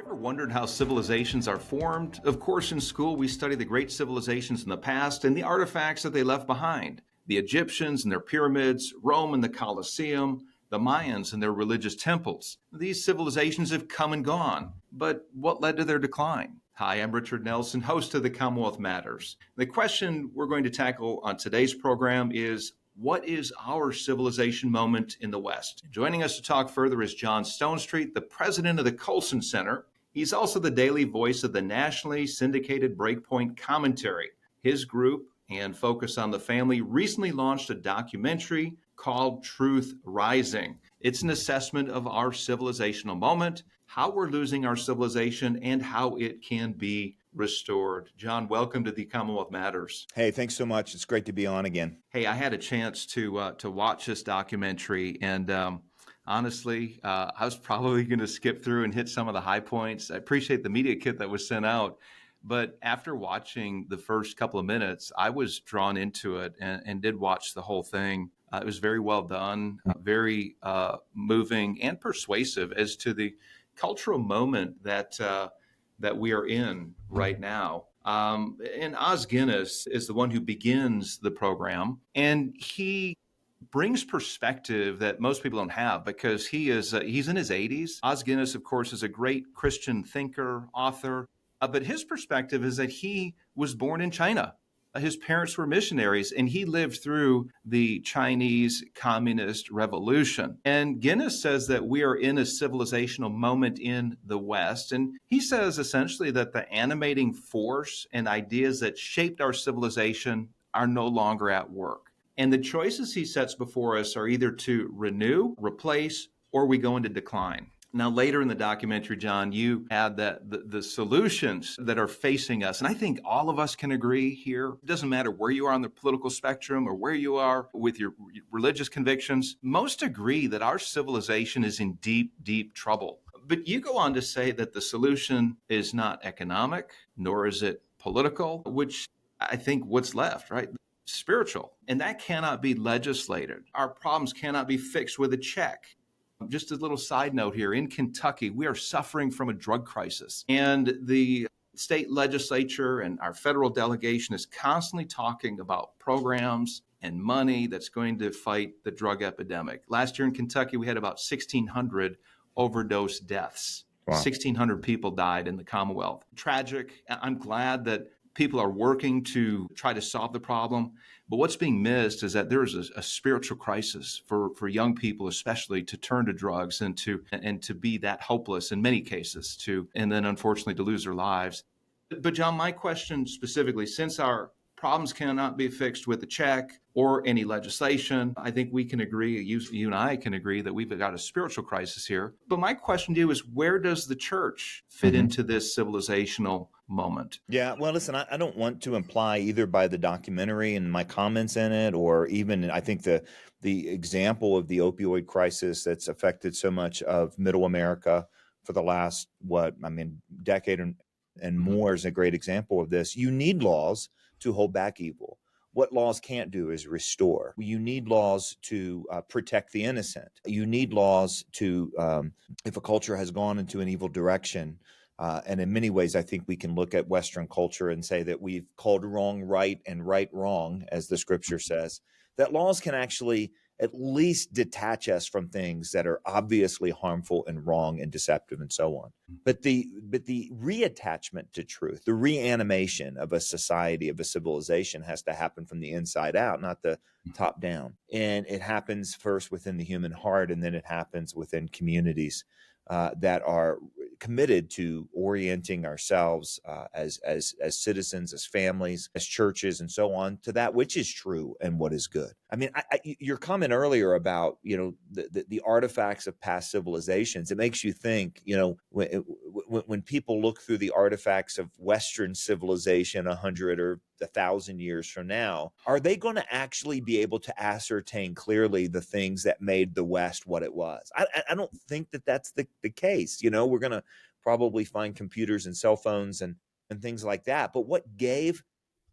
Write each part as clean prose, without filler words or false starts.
You ever wondered how civilizations are formed? Of course, in school, we study the great civilizations in the past and the artifacts that they left behind. The Egyptians and their pyramids, Rome and the Colosseum, the Mayans and their religious temples. These civilizations have come and gone, but what led to their decline? Hi, I'm Richard Nelson, host of the Commonwealth Matters. The question we're going to tackle on today's program is, what is our civilization moment in the West? Joining us to talk further is John Stonestreet, the president of the Colson Center. He's also the daily voice of the nationally syndicated Breakpoint Commentary. His group and Focus on the Family recently launched a documentary called Truth Rising. It's an assessment of our civilizational moment, how we're losing our civilization, and how it can be restored. John, welcome to the Commonwealth Matters. Hey, thanks so much. It's great to be on again. Hey, I had a chance to watch this documentary, and honestly, I was probably going to skip through and hit some of the high points. I appreciate the media kit that was sent out, but after watching the first couple of minutes, I was drawn into it and did watch the whole thing. It was very well done, very moving and persuasive as to the cultural moment that we are in right now. And Os Guinness is the one who begins the program, and he brings perspective that most people don't have because he's in his 80s. Os Guinness, of course, is a great Christian thinker, author, but his perspective is that he was born in China. His parents were missionaries, and he lived through the Chinese Communist Revolution. And Guinness says that we are in a civilizational moment in the West. And he says essentially that the animating force and ideas that shaped our civilization are no longer at work. And the choices he sets before us are either to renew, replace, or we go into decline. Now, later in the documentary, John, you add that the solutions that are facing us, and I think all of us can agree here, it doesn't matter where you are on the political spectrum or where you are with your religious convictions, most agree that our civilization is in deep, deep trouble. But you go on to say that the solution is not economic, nor is it political, which I think what's left, right? Spiritual. And that cannot be legislated. Our problems cannot be fixed with a check. Just a little side note here, in Kentucky, we are suffering from a drug crisis. And the state legislature and our federal delegation is constantly talking about programs and money that's going to fight the drug epidemic. Last year in Kentucky, we had about 1,600 overdose deaths. Wow. 1,600 people died in the Commonwealth. Tragic. I'm glad that people are working to try to solve the problem. But what's being missed is that there is a spiritual crisis for young people, especially, to turn to drugs and to be that hopeless in many cases, and then unfortunately to lose their lives. But John, my question specifically, since our problems cannot be fixed with a check or any legislation, I think we can agree, you and I can agree that we've got a spiritual crisis here. But my question to you is, where does the church fit into this civilizational moment? Yeah, well, listen, I don't want to imply either by the documentary and my comments in it, or even I think the example of the opioid crisis that's affected so much of middle America for the last, decade and more is a great example of this. You need laws to hold back evil. What laws can't do is restore. You need laws to protect the innocent. You need laws to, if a culture has gone into an evil direction, and in many ways, I think we can look at Western culture and say that we've called wrong right and right wrong, as the scripture says, that laws can actually at least detach us from things that are obviously harmful and wrong and deceptive and so on. But the reattachment to truth, the reanimation of a society, of a civilization has to happen from the inside out, not the top down. And it happens first within the human heart, and then it happens within communities that are committed to orienting ourselves as citizens, as families, as churches, and so on, to that which is true and what is good. I mean, your comment earlier about the artifacts of past civilizations, it makes you think. When people look through the artifacts of Western civilization 100 or 1,000 years from now, are they going to actually be able to ascertain clearly the things that made the West what it was? I don't think that that's the case. We're going to probably find computers and cell phones and things like that. But what gave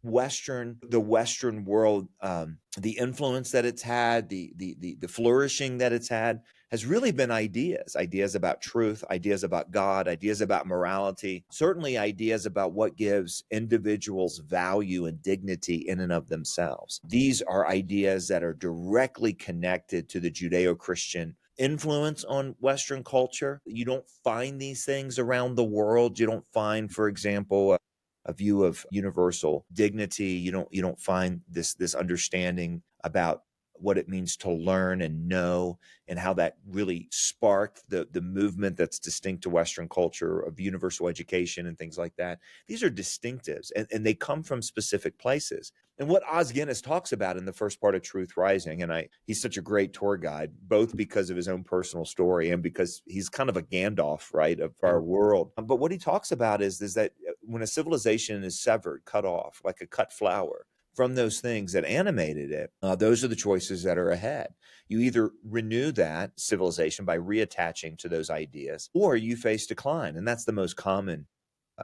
the Western world, the influence that it's had, the flourishing that it's had, has really been ideas about truth, ideas about God, ideas about morality, certainly ideas about what gives individuals value and dignity in and of themselves. These are ideas that are directly connected to the Judeo-Christian influence on Western culture. You don't find these things around the world. You don't find, for example, a view of universal dignity. You don't find this understanding about what it means to learn and know, and how that really sparked the movement that's distinct to Western culture of universal education and things like that. These are distinctives, and they come from specific places. And what Os Guinness talks about in the first part of Truth Rising, and he's such a great tour guide, both because of his own personal story and because he's kind of a Gandalf, right, of our world. But what he talks about is that when a civilization is severed, cut off, like a cut flower, from those things that animated it, those are the choices that are ahead. You either renew that civilization by reattaching to those ideas, or you face decline. And that's the most common,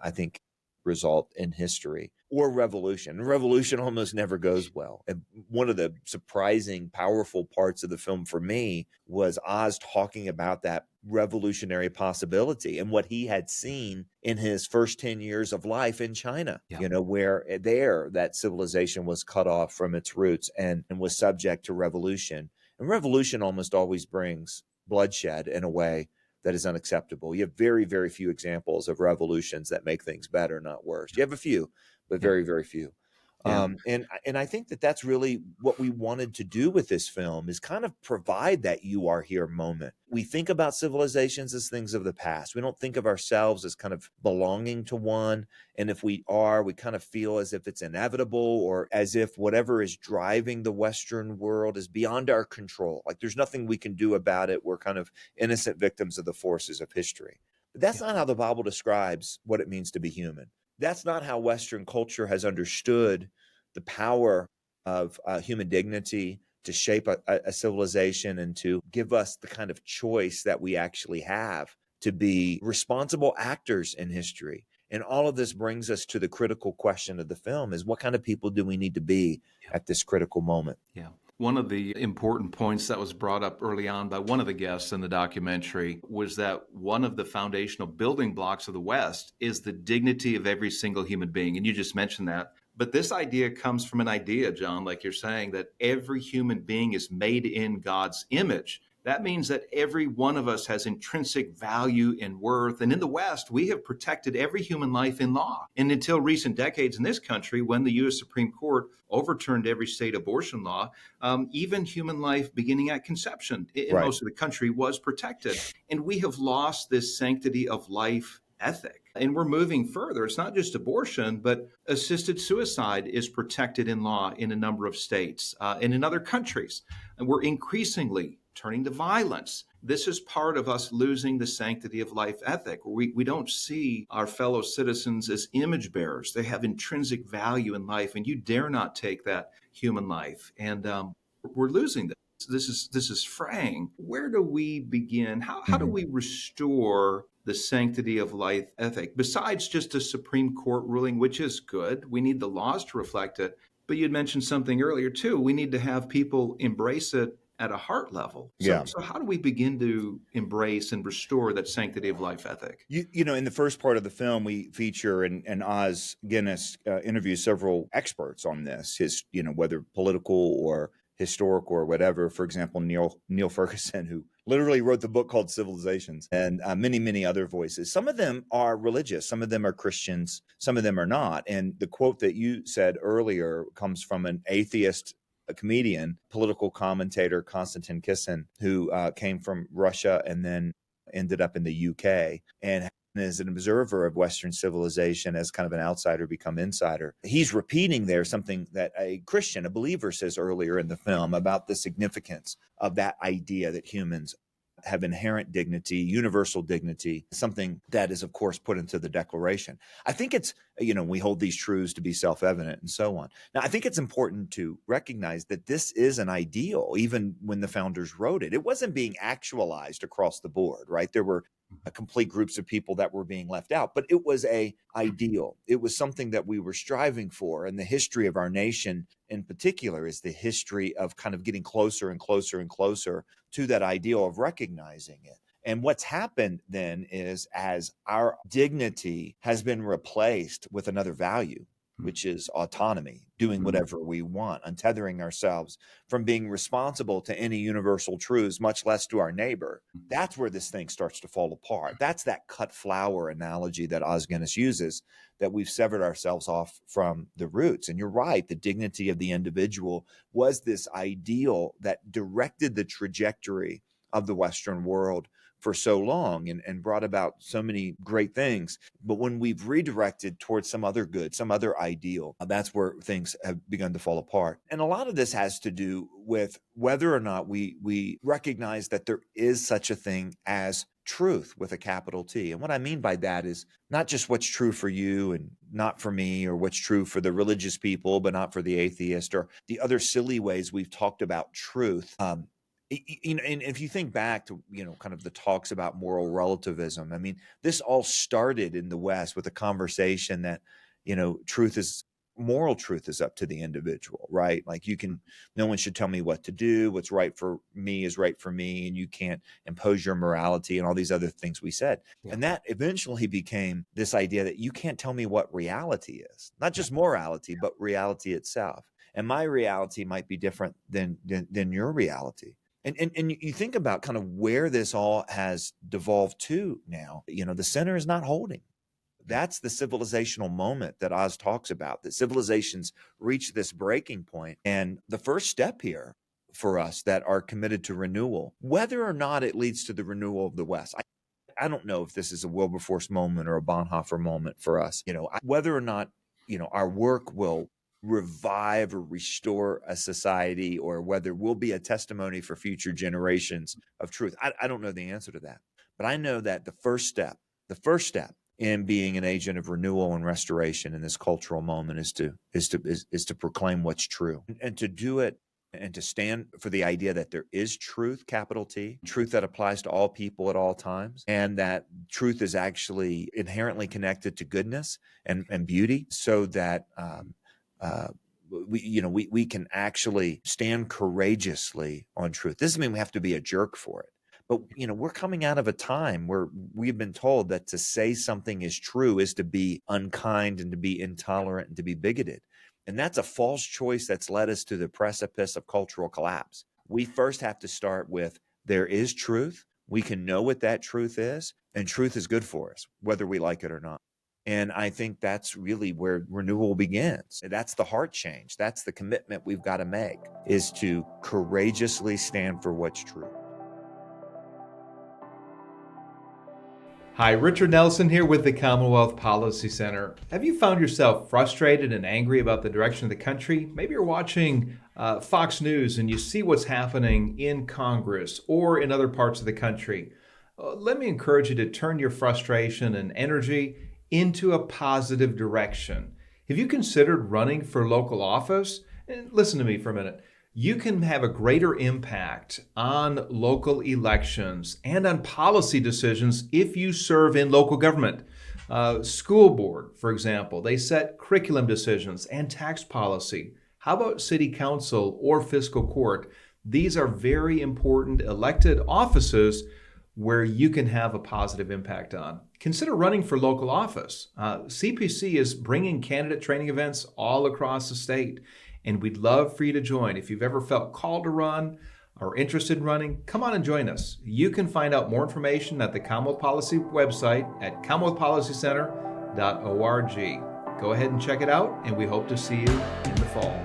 I think, result in history, or revolution. Revolution almost never goes well. And one of the surprising, powerful parts of the film for me was Oz talking about that revolutionary possibility and what he had seen in his first 10 years of life in China, where that civilization was cut off from its roots and was subject to revolution. And revolution almost always brings bloodshed in a way that is unacceptable. You have very, very few examples of revolutions that make things better, not worse. You have a few, but very, very few. And I think that that's really what we wanted to do with this film, is kind of provide that you are here moment. We think about civilizations as things of the past. We don't think of ourselves as kind of belonging to one. And if we are, we kind of feel as if it's inevitable, or as if whatever is driving the Western world is beyond our control. Like there's nothing we can do about it. We're kind of innocent victims of the forces of history. But that's not how the Bible describes what it means to be human. That's not how Western culture has understood the power of human dignity to shape a civilization and to give us the kind of choice that we actually have to be responsible actors in history. And all of this brings us to the critical question of the film: is what kind of people do we need to be at this critical moment? Yeah. One of the important points that was brought up early on by one of the guests in the documentary was that one of the foundational building blocks of the West is the dignity of every single human being. And you just mentioned that. But this idea comes from an idea, John, like you're saying, that every human being is made in God's image. That means that every one of us has intrinsic value and worth. And in the West, we have protected every human life in law. And until recent decades in this country, when the U.S. Supreme Court overturned every state abortion law, even human life beginning at conception in most of the country was protected. And we have lost this sanctity of life ethic. And we're moving further. It's not just abortion, but assisted suicide is protected in law in a number of states and in other countries. And we're increasingly turning to violence. This is part of us losing the sanctity of life ethic. We don't see our fellow citizens as image bearers. They have intrinsic value in life, and you dare not take that human life. And we're losing this. This is fraying. Where do we begin? How do we restore the sanctity of life ethic? Besides just a Supreme Court ruling, which is good, we need the laws to reflect it. But you'd mentioned something earlier too. We need to have people embrace it at a heart level. So how do we begin to embrace and restore that sanctity of life ethic? You know, in the first part of the film, we feature, and Os Guinness interviews several experts on this, whether political or historical or whatever. For example, Neil Ferguson, who literally wrote the book called Civilizations, and many, many other voices. Some of them are religious. Some of them are Christians. Some of them are not. And the quote that you said earlier comes from an atheist, a comedian, political commentator, Konstantin Kisin, who came from Russia and then ended up in the UK and as an observer of Western civilization, as kind of an outsider become insider. He's repeating there something that a Christian, a believer, says earlier in the film about the significance of that idea that humans have inherent dignity, universal dignity, something that is, of course, put into the Declaration. I think it's, we hold these truths to be self-evident and so on. Now, I think it's important to recognize that this is an ideal, even when the founders wrote it. It wasn't being actualized across the board, right? There were complete groups of people that were being left out, but it was a ideal. It was something that we were striving for. And the history of our nation in particular is the history of kind of getting closer and closer and closer to that ideal of recognizing it. And what's happened then is, as our dignity has been replaced with another value, which is autonomy, doing whatever we want, untethering ourselves from being responsible to any universal truths, much less to our neighbor. That's where this thing starts to fall apart. That's that cut flower analogy that Os Guinness uses, that we've severed ourselves off from the roots. And you're right, the dignity of the individual was this ideal that directed the trajectory of the Western world for so long and brought about so many great things. But when we've redirected towards some other good, some other ideal, that's where things have begun to fall apart. And a lot of this has to do with whether or not we recognize that there is such a thing as truth with a capital T. And what I mean by that is not just what's true for you and not for me, or what's true for the religious people, but not for the atheist, or the other silly ways we've talked about truth. And if you think back to, kind of the talks about moral relativism, I mean, this all started in the West with a conversation that, moral truth is up to the individual, right? Like no one should tell me what to do. What's right for me is right for me. And you can't impose your morality and all these other things we said. Yeah. And that eventually became this idea that you can't tell me what reality is, not just morality, but reality itself. And my reality might be different than your reality. And you think about kind of where this all has devolved to now. The center is not holding. That's the civilizational moment that Oz talks about, that civilizations reach this breaking point. And the first step here for us that are committed to renewal, whether or not it leads to the renewal of the West, I don't know if this is a Wilberforce moment or a Bonhoeffer moment for us. Whether or not, our work will revive or restore a society, or whether we'll be a testimony for future generations of truth. I don't know the answer to that, but I know that the first step in being an agent of renewal and restoration in this cultural moment is to proclaim what's true, and to do it and to stand for the idea that there is truth, capital T, truth that applies to all people at all times, and that truth is actually inherently connected to goodness and beauty, so that we can actually stand courageously on truth. This doesn't mean we have to be a jerk for it, but we're coming out of a time where we've been told that to say something is true is to be unkind and to be intolerant and to be bigoted. And that's a false choice that's led us to the precipice of cultural collapse. We first have to start with, there is truth. We can know what that truth is, and truth is good for us, whether we like it or not. And I think that's really where renewal begins. That's the heart change. That's the commitment we've got to make, is to courageously stand for what's true. Hi, Richard Nelson here with the Commonwealth Policy Center. Have you found yourself frustrated and angry about the direction of the country? Maybe you're watching Fox News and you see what's happening in Congress or in other parts of the country. Let me encourage you to turn your frustration and energy into a positive direction. Have you considered running for local office? And listen to me for a minute. You can have a greater impact on local elections and on policy decisions if you serve in local government. School board, for example, they set curriculum decisions and tax policy. How about city council or fiscal court? These are very important elected offices where you can have a positive impact on. Consider running for local office. CPC is bringing candidate training events all across the state, and we'd love for you to join. If you've ever felt called to run or interested in running, come on and join us. You can find out more information at the Commonwealth Policy website at commonwealthpolicycenter.org. Go ahead and check it out, and we hope to see you in the fall.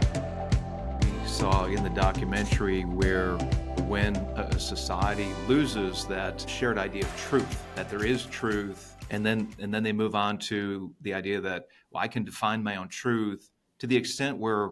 We saw in the documentary where when a society loses that shared idea of truth, that there is truth, and then they move on to the idea that, well, I can define my own truth to the extent where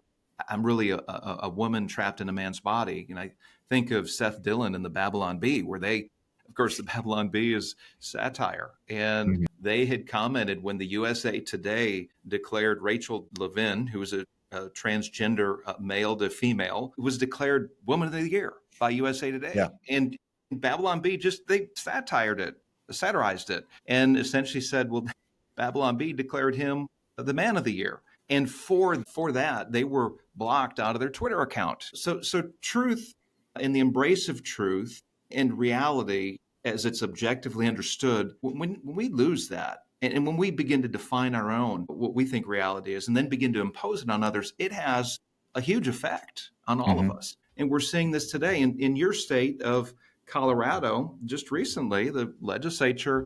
I'm really a woman trapped in a man's body. And I think of Seth Dillon in the Babylon Bee, where of course, the Babylon Bee is satire. And they had commented when the USA Today declared Rachel Levin, who was a transgender male to female, was declared Woman of the Year by USA Today. Yeah. And Babylon Bee they satired it. satirized it and essentially said, well, Babylon Bee declared him the man of the year. And for that, they were blocked out of their Twitter account. So truth, in the embrace of truth and reality as it's objectively understood, when we lose that, and when we begin to define our own, what we think reality is, and then begin to impose it on others, it has a huge effect on all of Mm-hmm. us. And we're seeing this today in your state of Colorado. Just recently, the legislature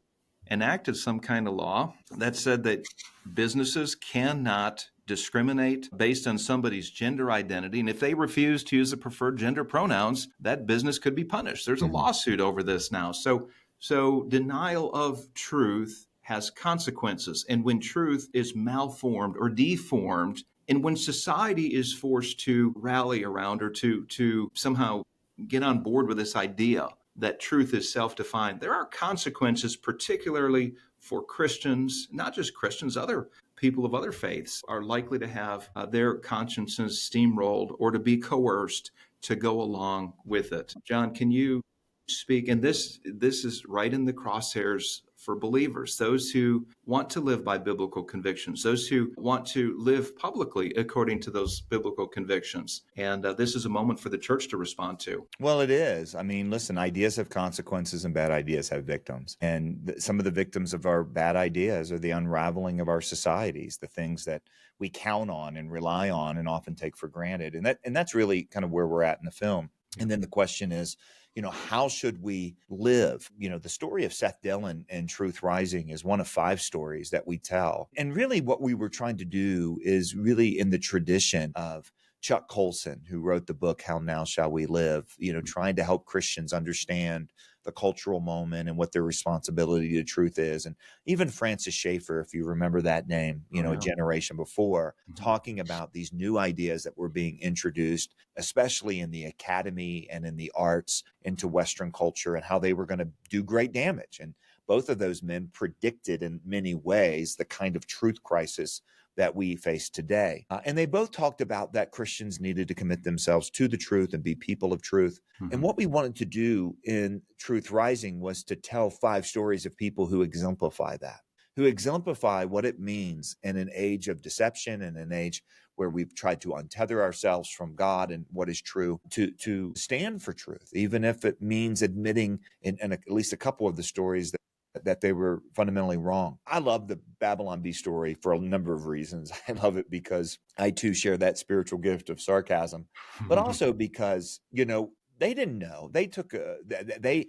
enacted some kind of law that said that businesses cannot discriminate based on somebody's gender identity. And if they refuse to use the preferred gender pronouns, that business could be punished. There's a Mm-hmm. lawsuit over this now. So denial of truth has consequences. And when truth is malformed or deformed, and when society is forced to rally around or to somehow get on board with this idea that truth is self-defined, there are consequences, particularly for Christians, not just Christians, other people of other faiths are likely to have their consciences steamrolled or to be coerced to go along with it. John, can you speak? And this is right in the crosshairs for believers, those who want to live by biblical convictions, those who want to live publicly according to those biblical convictions. And this is a moment for the church to respond to. Well, it is. I mean, listen, ideas have consequences and bad ideas have victims. And some of the victims of our bad ideas are the unraveling of our societies, the things that we count on and rely on and often take for granted. And that's really kind of where we're at in the film. And then the question is, how should we live? The story of Seth Dillon and Truth Rising is one of 5 stories that we tell. And really what we were trying to do is really in the tradition of Chuck Colson, who wrote the book, How Now Shall We Live, trying to help Christians understand the cultural moment and what their responsibility to truth is. And even Francis Schaeffer, if you remember that name, a generation before, talking about these new ideas that were being introduced, especially in the academy and in the arts into Western culture, and how they were going to do great damage. And both of those men predicted in many ways the kind of truth crisis that we face today. And they both talked about that Christians needed to commit themselves to the truth and be people of truth. Mm-hmm. And what we wanted to do in Truth Rising was to tell 5 stories of people who exemplify that, who exemplify what it means in an age of deception and an age where we've tried to untether ourselves from God and what is true, to stand for truth, even if it means admitting in at least a couple of the stories that they were fundamentally wrong. I love the Babylon Bee story for a number of reasons. I love it because I too share that spiritual gift of sarcasm, but also because, they didn't know. They took they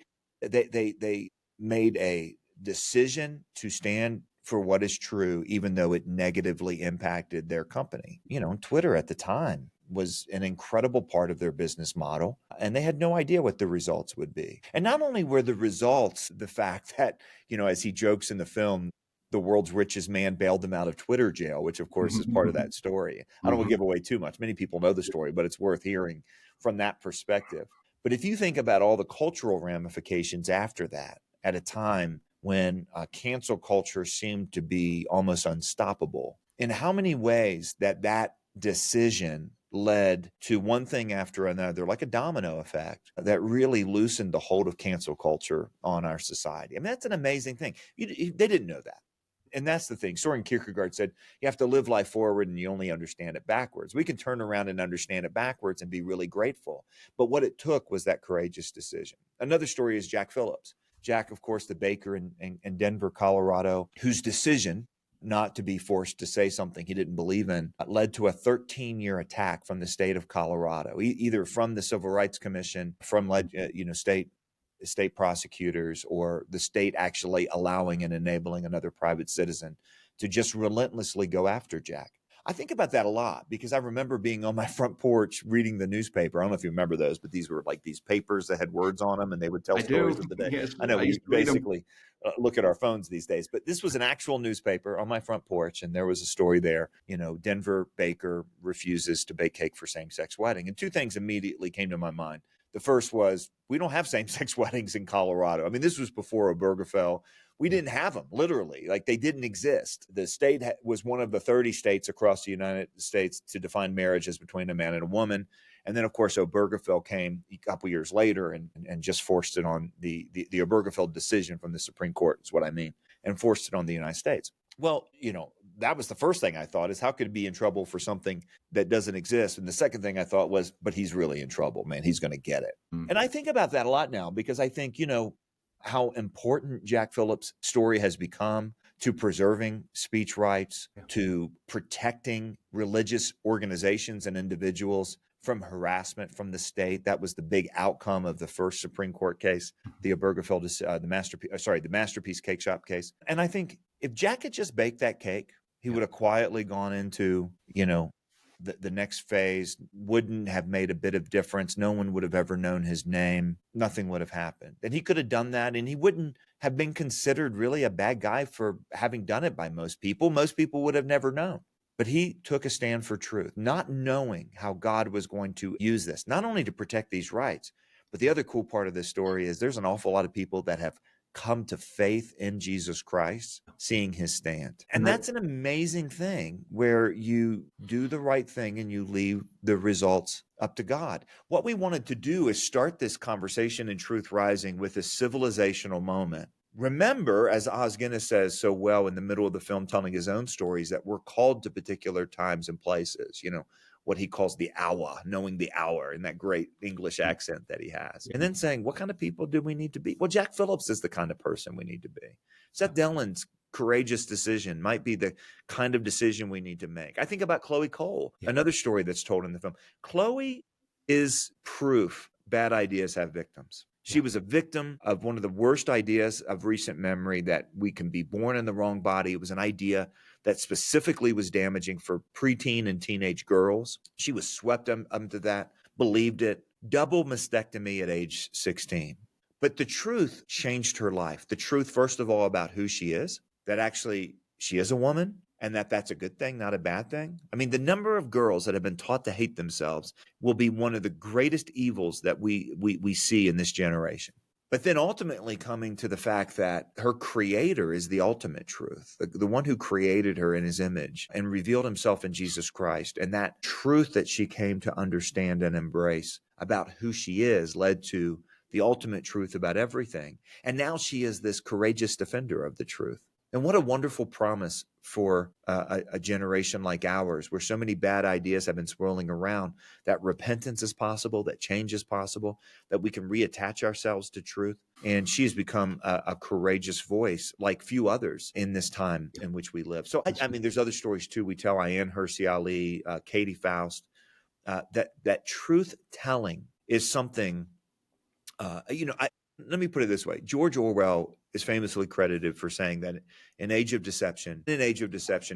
made a decision to stand for what is true, even though it negatively impacted their company. Twitter at the time was an incredible part of their business model, and they had no idea what the results would be. And not only were the results the fact that, as he jokes in the film, the world's richest man bailed him out of Twitter jail, which of course is part of that story. I don't want to give away too much. Many people know the story, but it's worth hearing from that perspective. But if you think about all the cultural ramifications after that, at a time when cancel culture seemed to be almost unstoppable, in how many ways that decision led to one thing after another, like a domino effect, that really loosened the hold of cancel culture on our society. I mean, that's an amazing thing. They didn't know that. And that's the thing. Soren Kierkegaard said, you have to live life forward and you only understand it backwards. We can turn around and understand it backwards and be really grateful. But what it took was that courageous decision. Another story is Jack Phillips. Jack, of course, the baker in Denver, Colorado, whose decision not to be forced to say something he didn't believe in led to a 13-year attack from the state of Colorado, either from the Civil Rights Commission, from state prosecutors, or the state actually allowing and enabling another private citizen to just relentlessly go after Jack. I think about that a lot because I remember being on my front porch reading the newspaper. I don't know if you remember those, but these were like these papers that had words on them and they would tell stories of the day. Yes, I know I we used to read them. basically look at our phones these days, but this was an actual newspaper on my front porch. And there was a story there, Denver baker refuses to bake cake for same-sex wedding. And 2 things immediately came to my mind. The first was, we don't have same-sex weddings in Colorado. I mean, this was before Obergefell. We didn't have them, literally. Like, they didn't exist. The state was one of the 30 states across the United States to define marriage as between a man and a woman. And then, of course, Obergefell came a couple years later and just forced it on the Obergefell decision from the Supreme Court is what I mean, and forced it on the United States. Well, that was the first thing I thought is how could he be in trouble for something that doesn't exist? And the second thing I thought was, but he's really in trouble, man. He's going to get it. Mm-hmm. And I think about that a lot now because I think, how important Jack Phillips' story has become to preserving speech rights, to protecting religious organizations and individuals from harassment from the state. That was the big outcome of the first Supreme Court case, the Obergefell, the Masterpiece Cake Shop case. And I think if Jack had just baked that cake, he would have quietly gone into, the next phase, wouldn't have made a bit of difference. No one would have ever known his name. Nothing would have happened. And he could have done that, and he wouldn't have been considered really a bad guy for having done it by most people. Most people would have never known. But he took a stand for truth, not knowing how God was going to use this, not only to protect these rights, but the other cool part of this story is there's an awful lot of people that have come to faith in Jesus Christ, seeing his stand. And that's an amazing thing where you do the right thing and you leave the results up to God. What we wanted to do is start this conversation in Truth Rising with a civilizational moment. Remember, as Os Guinness says so well in the middle of the film, telling his own stories, that we're called to particular times and places, what he calls the hour, knowing the hour in that great English accent that he has. And then saying, what kind of people do we need to be? Well, Jack Phillips is the kind of person we need to be. Seth Dillon's courageous decision might be the kind of decision we need to make. I think about Chloe Cole, another story that's told in the film. Chloe is proof bad ideas have victims. She was a victim of one of the worst ideas of recent memory, that we can be born in the wrong body. It was an idea that specifically was damaging for preteen and teenage girls. She was swept into that, believed it, double mastectomy at age 16. But the truth changed her life. The truth, first of all, about who she is, that actually she is a woman, and that's a good thing, not a bad thing. I mean, the number of girls that have been taught to hate themselves will be one of the greatest evils that we see in this generation. But then ultimately coming to the fact that her creator is the ultimate truth, the one who created her in his image and revealed himself in Jesus Christ. And that truth that she came to understand and embrace about who she is led to the ultimate truth about everything. And now she is this courageous defender of the truth. And what a wonderful promise for a generation like ours, where so many bad ideas have been swirling around, that repentance is possible, that change is possible, that we can reattach ourselves to truth. And she has become a courageous voice like few others in this time in which we live. So, I mean, there's other stories too. We tell Ayan Hersey Ali, Katie Faust, that truth telling is something, let me put it this way. George Orwell is famously credited for saying that in an age of deception,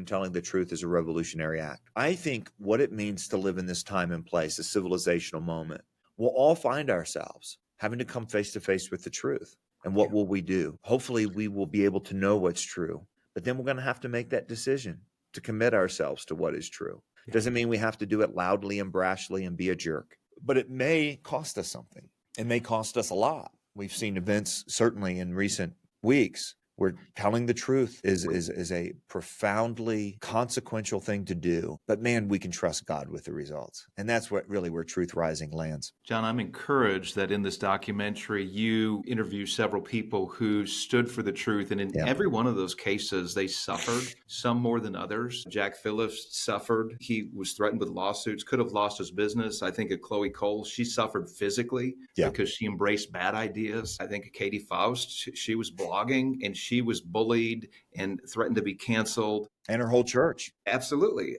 telling the truth is a revolutionary act. I think what it means to live in this time and place, a civilizational moment, we'll all find ourselves having to come face to face with the truth. And what will we do? Hopefully we will be able to know what's true, but then we're going to have to make that decision to commit ourselves to what is true. Doesn't mean we have to do it loudly and brashly and be a jerk, but it may cost us something. It may cost us a lot. We've seen events, certainly in recent weeks, where telling the truth is a profoundly consequential thing to do. But man, we can trust God with the results. And that's where Truth Rising lands. John, I'm encouraged that in this documentary, you interview several people who stood for the truth. And in every one of those cases, they suffered, some more than others. Jack Phillips suffered. He was threatened with lawsuits, could have lost his business. I think of Chloe Cole, she suffered physically because she embraced bad ideas. I think of Katie Faust, she was blogging and she was bullied and threatened to be canceled. And her whole church. Absolutely.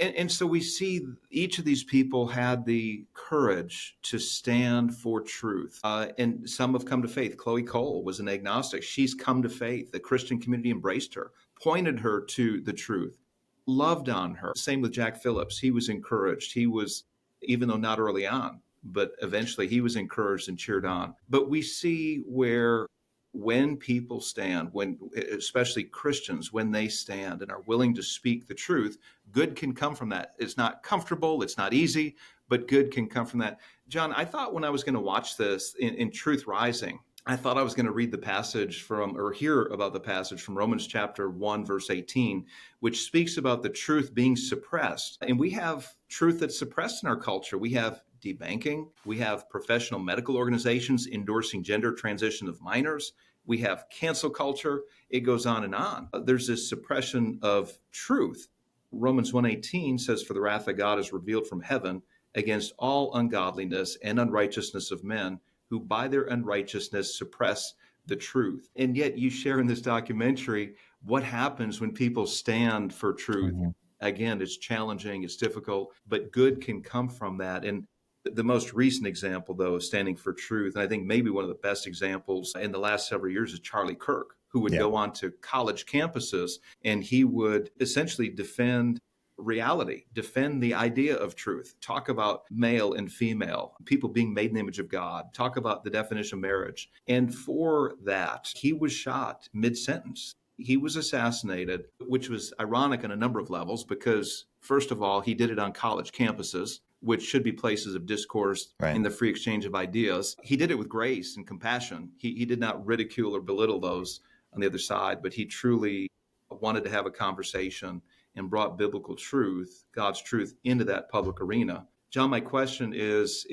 And so we see each of these people had the courage to stand for truth. And some have come to faith. Chloe Cole was an agnostic. She's come to faith. The Christian community embraced her, pointed her to the truth, loved on her. Same with Jack Phillips. He was encouraged. He was, even though not early on, but eventually he was encouraged and cheered on. But we see where when people stand, when especially Christians, when they stand and are willing to speak the truth, good can come from that. It's not comfortable, it's not easy, but good can come from that. John, I thought when I was going to watch this in Truth Rising, I thought I was going to read the passage from, or hear about the passage from Romans chapter 1, verse 18, which speaks about the truth being suppressed. And we have truth that's suppressed in our culture. We have debanking. We have professional medical organizations endorsing gender transition of minors. We have cancel culture. It goes on and on. There's this suppression of truth. Romans 1:18 says, "For the wrath of God is revealed from heaven against all ungodliness and unrighteousness of men, who by their unrighteousness suppress the truth." And yet you share in this documentary what happens when people stand for truth. Mhm. Again, it's challenging, it's difficult, but good can come from that. And the most recent example, though, of standing for truth, and I think maybe one of the best examples in the last several years, is Charlie Kirk, who would Yeah. go on to college campuses and he would essentially defend reality, defend the idea of truth, talk about male and female, people being made in the image of God, talk about the definition of marriage. And for that, he was shot mid-sentence. He was assassinated, which was ironic on a number of levels because, first of all, he did it on college campuses, which should be places of discourse Right. in the free exchange of ideas. He did it with grace and compassion. He did not ridicule or belittle those on the other side, but he truly wanted to have a conversation and brought biblical truth, God's truth, into that public arena. John, my question is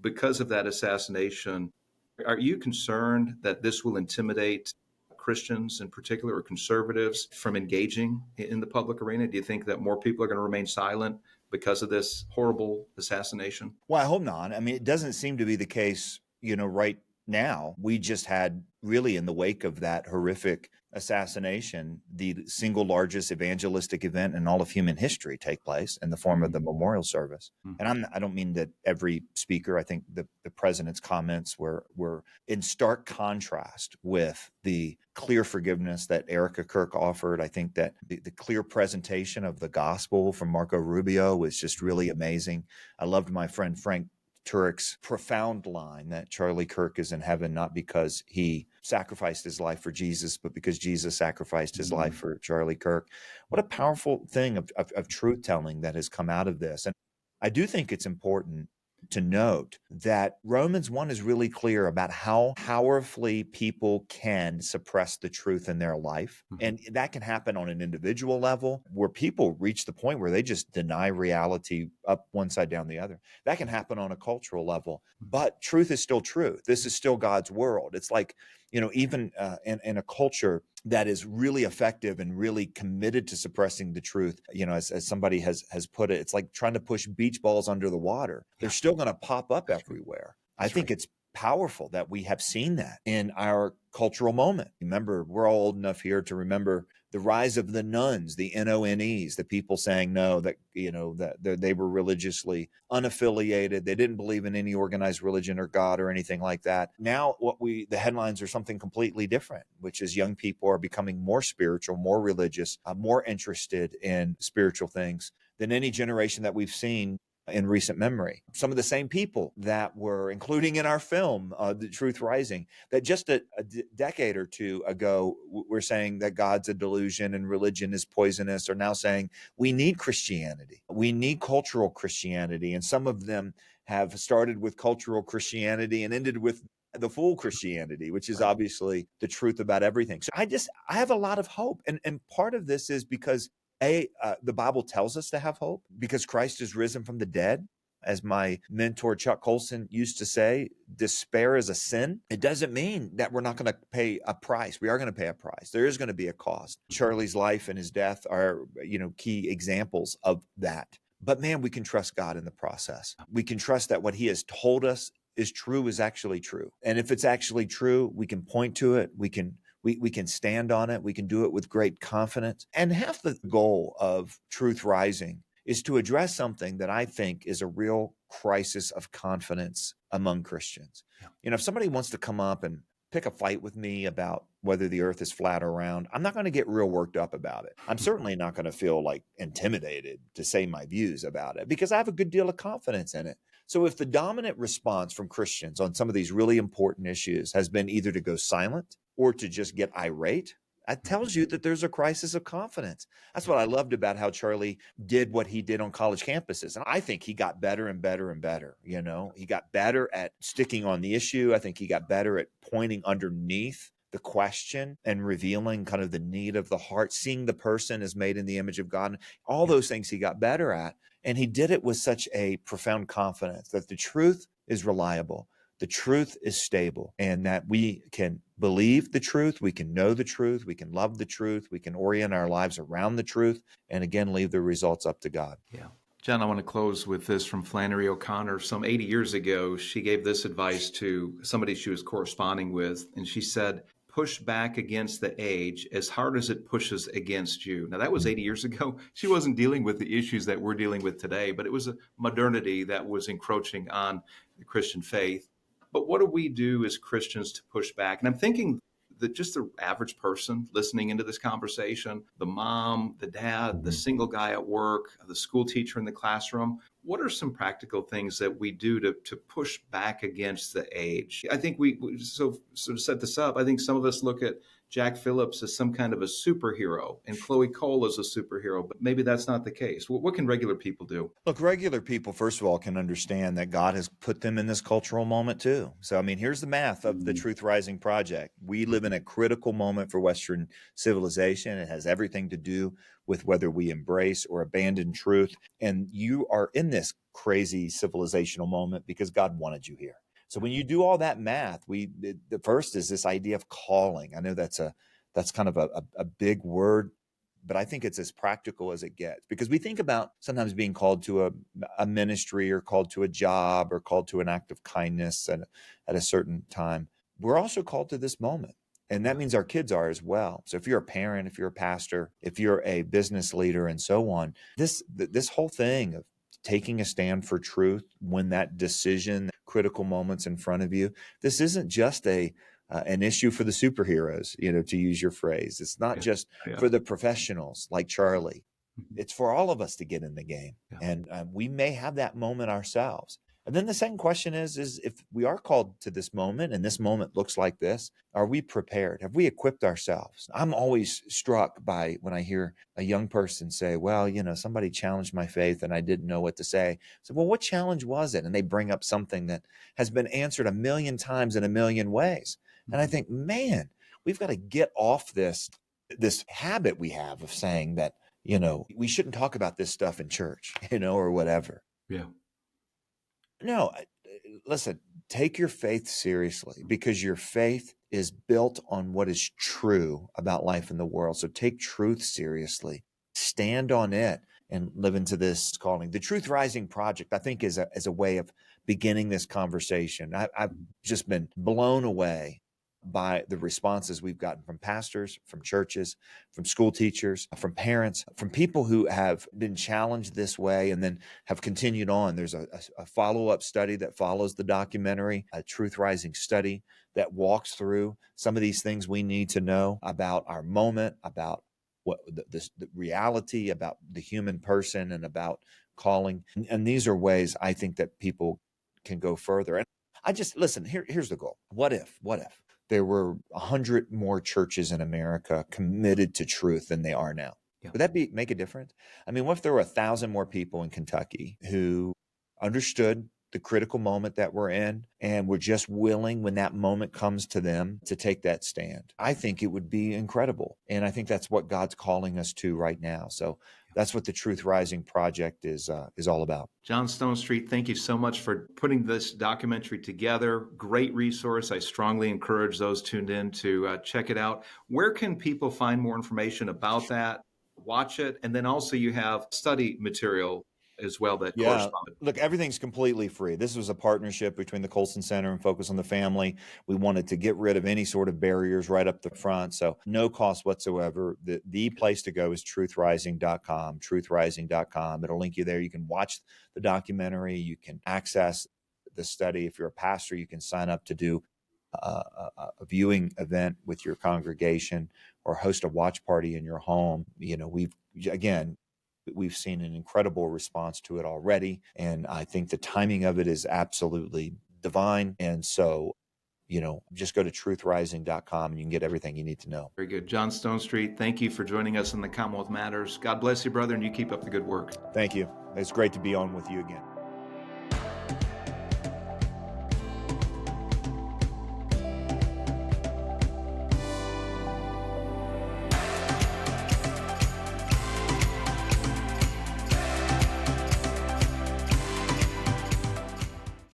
because of that assassination, are you concerned that this will intimidate Christians in particular or conservatives from engaging in the public arena? Do you think that more people are going to remain silent because of this horrible assassination? Well, I hope not. I mean, it doesn't seem to be the case, right now. We just had really in the wake of that horrific assassination, the single largest evangelistic event in all of human history take place in the form of the memorial service. And I don't mean that every speaker, I think the president's comments were in stark contrast with the clear forgiveness that Erica Kirk offered. I think that the clear presentation of the gospel from Marco Rubio was just really amazing. I loved my friend Frank Turek's profound line that Charlie Kirk is in heaven not because he sacrificed his life for Jesus, but because Jesus sacrificed his life for Charlie Kirk. What a powerful thing of truth telling that has come out of this. And I do think it's important to note that Romans 1 is really clear about how powerfully people can suppress the truth in their life. And that can happen on an individual level where people reach the point where they just deny reality up one side, down the other. That can happen on a cultural level, but truth is still truth. This is still God's world. It's like, even in a culture that is really effective and really committed to suppressing the truth, as somebody has put it, it's like trying to push beach balls under the water. They're still going to pop up everywhere. I think it's powerful that we have seen that in our cultural moment. Remember, we're all old enough here to remember the rise of the nuns, the NONEs, the people saying no, that they were religiously unaffiliated. They didn't believe in any organized religion or God or anything like that. Now the headlines are something completely different, which is young people are becoming more spiritual, more religious, more interested in spiritual things than any generation that we've seen in recent memory. Some of the same people that were, including in our film, The Truth Rising, that just a decade or two ago were saying that God's a delusion and religion is poisonous, are now saying we need Christianity. We need cultural Christianity. And some of them have started with cultural Christianity and ended with the full Christianity, which is obviously the truth about everything. So I have a lot of hope. And part of this is because the Bible tells us to have hope because Christ is risen from the dead. As my mentor, Chuck Colson, used to say, despair is a sin. It doesn't mean that we're not going to pay a price. We are going to pay a price. There is going to be a cost. Charlie's life and his death are, key examples of that. But man, we can trust God in the process. We can trust that what he has told us is true is actually true. And if it's actually true, we can point to it. We can stand on it. We can do it with great confidence. And half the goal of Truth Rising is to address something that I think is a real crisis of confidence among Christians. Yeah. If somebody wants to come up and pick a fight with me about whether the earth is flat or round, I'm not going to get real worked up about it. I'm certainly not going to feel like intimidated to say my views about it because I have a good deal of confidence in it. So if the dominant response from Christians on some of these really important issues has been either to go silent or to just get irate That tells you that there's a crisis of confidence. That's what I loved about how Charlie did what he did on college campuses. And I think he got better and better and better. He got better at sticking on the issue. I think he got better at pointing underneath the question and revealing kind of the need of the heart, seeing the person as made in the image of God. All those things he got better at. And he did it with such a profound confidence that the truth is reliable. The truth is stable, and that we can believe the truth, we can know the truth, we can love the truth, we can orient our lives around the truth, and again, leave the results up to God. Yeah. John, I want to close with this from Flannery O'Connor. Some 80 years ago, she gave this advice to somebody she was corresponding with, and she said, push back against the age as hard as it pushes against you. Now, that was 80 years ago. She wasn't dealing with the issues that we're dealing with today, but it was a modernity that was encroaching on the Christian faith. But what do we do as Christians to push back? And I'm thinking that just the average person listening into this conversation, the mom, the dad, the single guy at work, the school teacher in the classroom, what are some practical things that we do to push back against the age? I think so to set this up, I think some of us look at Jack Phillips as some kind of a superhero and Chloe Cole as a superhero, but maybe that's not the case. What can regular people do? Look, regular people, first of all, can understand that God has put them in this cultural moment too. So, I mean, here's the math of the Truth Rising Project. We live in a critical moment for Western civilization. It has everything to do with whether we embrace or abandon truth. And you are in this crazy civilizational moment because God wanted you here. So when you do all that math, the first is this idea of calling. I know that's kind of a big word, but I think it's as practical as it gets, because we think about sometimes being called to a ministry or called to a job or called to an act of kindness at a certain time. We're also called to this moment. And that means our kids are as well. So if you're a parent, if you're a pastor, if you're a business leader and so on, this whole thing of taking a stand for truth when that decision, critical moments in front of you, this isn't just an issue for the superheroes, to use your phrase. It's not just for the professionals like Charlie. It's for all of us to get in the game. Yeah. And we may have that moment ourselves. And then the second question is if we are called to this moment and this moment looks like this, are we prepared? Have we equipped ourselves? I'm always struck by when I hear a young person say, well, somebody challenged my faith and I didn't know what to say. So, well, what challenge was it? And they bring up something that has been answered 1,000,000 times in 1,000,000 ways. And I think, man, we've got to get off this habit we have of saying that, we shouldn't talk about this stuff in church, or whatever. Yeah. No, listen, take your faith seriously, because your faith is built on what is true about life in the world. So take truth seriously, stand on it, and live into this calling. The Truth Rising Project, I think, is a way of beginning this conversation. I've just been blown away by the responses we've gotten from pastors, from churches, from school teachers, from parents, from people who have been challenged this way and then have continued on. There's a follow-up study that follows the documentary, a Truth Rising study that walks through some of these things we need to know about our moment, about what the reality, about the human person, and about calling. And these are ways I think that people can go further. And listen, here's the goal. What if there were 100 more churches in America committed to truth than they are now? Yeah. Would that make a difference? I mean, what if there were 1,000 more people in Kentucky who understood the critical moment that we're in and were just willing, when that moment comes to them, to take that stand? I think it would be incredible. And I think that's what God's calling us to right now. So that's what the Truth Rising Project is all about. John Stonestreet, thank you so much for putting this documentary together. Great resource. I strongly encourage those tuned in to check it out. Where can people find more information about that, watch it, and then also you have study material as well that correspond? Look, everything's completely free. This was a partnership between the Colson Center and Focus on the Family. We wanted to get rid of any sort of barriers right up the front. So no cost whatsoever. The place to go is truthrising.com, truthrising.com. It'll link you there. You can watch the documentary. You can access the study. If you're a pastor, you can sign up to do a viewing event with your congregation or host a watch party in your home. We've seen an incredible response to it already. And I think the timing of it is absolutely divine. And so, just go to truthrising.com and you can get everything you need to know. Very good. John Stonestreet, thank you for joining us on the Commonwealth Matters. God bless you, brother, and you keep up the good work. Thank you. It's great to be on with you again.